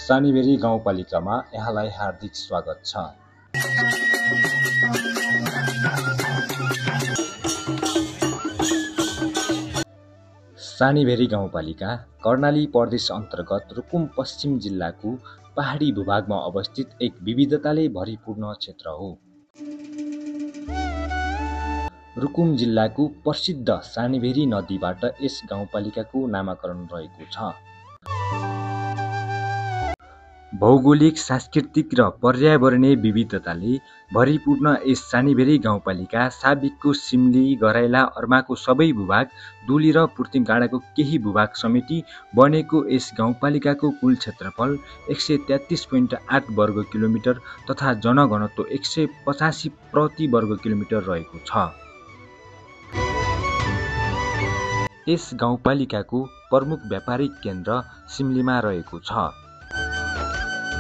सानीभेरी गाउँपालिकामा यहाँलाई हार्दिक स्वागत छ। सानीभेरी गाउँपालिका कर्णाली प्रदेश अन्तर्गत रुकुम पश्चिम जिल्लाको पहाडी भूभागमा अवस्थित एक विविधताले भरिपूर्ण क्षेत्र हो। रुकुम जिल्लाको प्रसिद्ध सानीभेरी नदीबाट यस गाउँपालिकाको नामाकरण रहेको छ। भौगोलिक, सांस्कृतिक र पर्यावरणीय विविधताले भरिपूर्ण यस सानीभेरी गाउँपालिका साबिकको सिमली, गराइला, अर्माको सबै भूभाग, दुली र पुर्तिमकाडाको केही भूभाग समेटी बनेको यस गाउँपालिकाको कुल क्षेत्रफल 133.8 वर्ग किलोमिटर तथा जनघनत्व 185 प्रति वर्ग किलोमिटर रहेको छ। यस गाउँपालिकाको प्रमुख व्यापारिक केन्द्र सिमलीमा रहेको छ।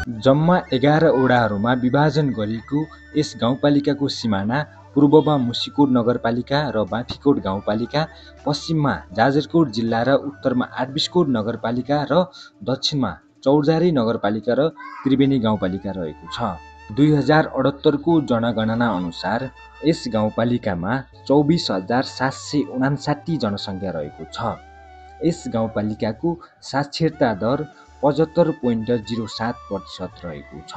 जम्मा 11 ओडाहरूमा विभाजन गरिएको यस गाउँपालिकाको सिमाना पूर्वमा मुसिकोट नगरपालिका र बाँफीकोट गाउँपालिका, पश्चिममा जाजरकोट जिल्ला र उत्तरमा आठबिसकोट नगरपालिका र दक्षिणमा चौरजारी नगरपालिका र त्रिवेणी गाउँपालिका रहेको छ। 2078 को जनगणना अनुसार यस गाउँपालिकामा 24,759 जनसङ्ख्या रहेको छ। यस गाउँपालिकाको साक्षरता दर 75.07% रहेको छ।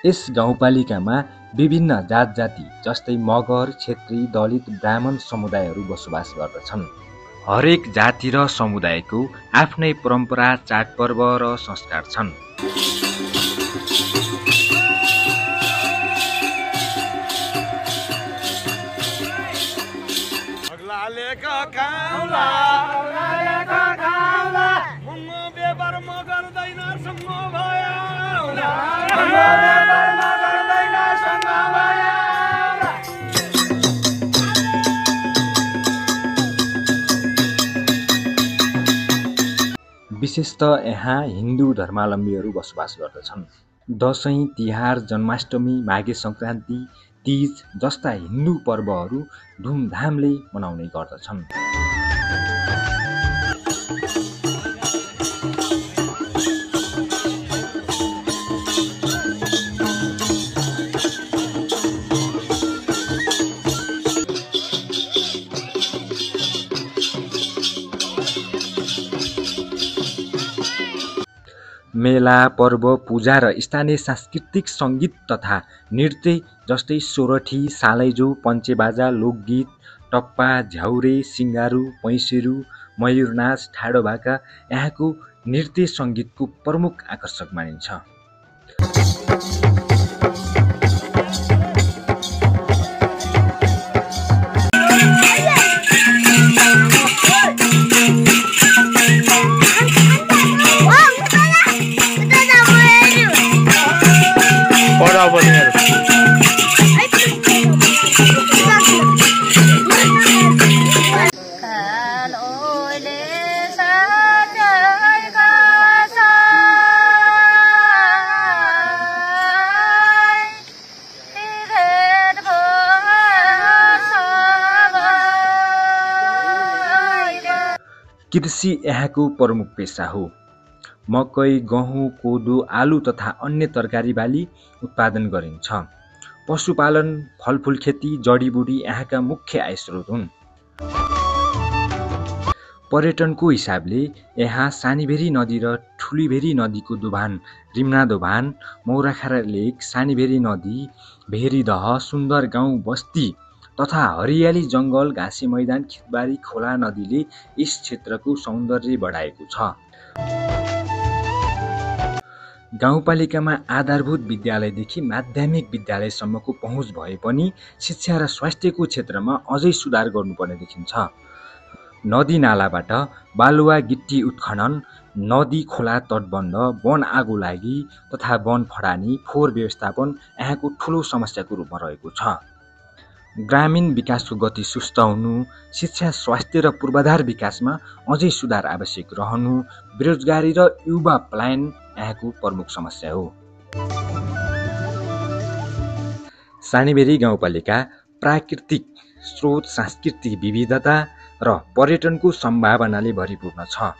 यस गाउँपालिकामा विभिन्न जात जाति जस्तै मगर, क्षेत्री, दलित, ब्राह्मण समुदायहरू बसोबास गर्दछन्। हरेक जाति र समुदायको आफ्नै परम्परा, चाडपर्व र संस्कार छन्। विशेषतः यहाँ हिन्दू धर्मावलम्बीहरू बसोबास गर्दछन्। दशैँ, तिहार, जन्माष्टमी, माघे सङ्क्रान्ति, तीज जस्ता हिन्दू पर्वहरू धुमधामले मनाउने गर्दछन्। मेला, पर्व, पूजा र स्थानीय सांस्कृतिक सङ्गीत तथा नृत्य जस्तै सोरठी, सालैजो, पञ्चेबाजा, लोकगीत, टप्पा, झ्याउरे, सिङ्गारू, पैँसेरू, मयूरनाच, ठाडोभाका यहाँको नृत्य सङ्गीतको प्रमुख आकर्षक मानिन्छ। कृषि यहाँको प्रमुख पेशा हो। मकै, गहुँ, कोदो, आलु तथा अन्य तरकारी बाली उत्पादन गरिन्छ। पशुपालन, फलफुल खेती, जडीबुटी यहाँका मुख्य आय स्रोत हुन्। पर्यटनको हिसाबले यहाँ सानीभेरी नदी र ठुलीभेरी नदीको दोभान, रिम्ना दोभान, मौराखरा लेक, सानीभेरी नदी, भेरीदह, सुन्दर गाउँ बस्ती तथा हरियाली जङ्गल, घाँसे मैदान, खेतबारी, खोला नदीले यस क्षेत्रको सौन्दर्य बढाएको छ। गाउँपालिकामा आधारभूत विद्यालयदेखि माध्यमिक विद्यालयसम्मको पहुँच भए पनि शिक्षा र स्वास्थ्यको क्षेत्रमा अझै सुधार गर्नुपर्ने देखिन्छ। नदी नालाबाट बालुवा गिट्टी उत्खनन, नदी खोला तटबन्ध, वन आगो लागि तथा वन फडानी, फोहोर व्यवस्थापन यहाँको ठूलो समस्याको रूपमा रहेको छ। ग्रामीण विकासको गति सुस्त हुनु, शिक्षा, स्वास्थ्य र पूर्वाधार विकासमा अझै सुधार आवश्यक रहनु, बेरोजगारी र युवा पलायन यहाँको प्रमुख समस्या हो। सानीभेरी गाउँपालिका प्राकृतिक स्रोत, सांस्कृतिक विविधता र पर्यटनको सम्भावनाले भरिपूर्ण छ।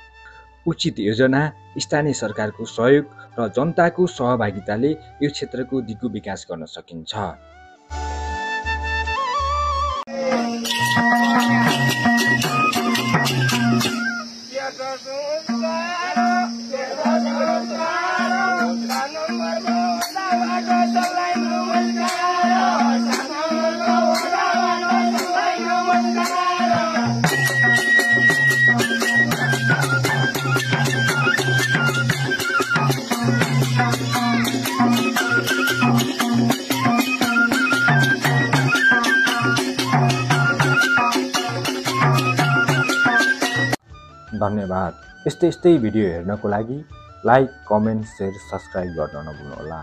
उचित योजना, स्थानीय सरकारको सहयोग र जनताको सहभागिताले यो क्षेत्रको दिगो विकास गर्न सकिन्छ। धन्यवाद। यस्तै भिडियो हेर्नको लागि लाइक, कमेन्ट, शेयर, सब्स्क्राइब गर्न नभुल्नुहोला।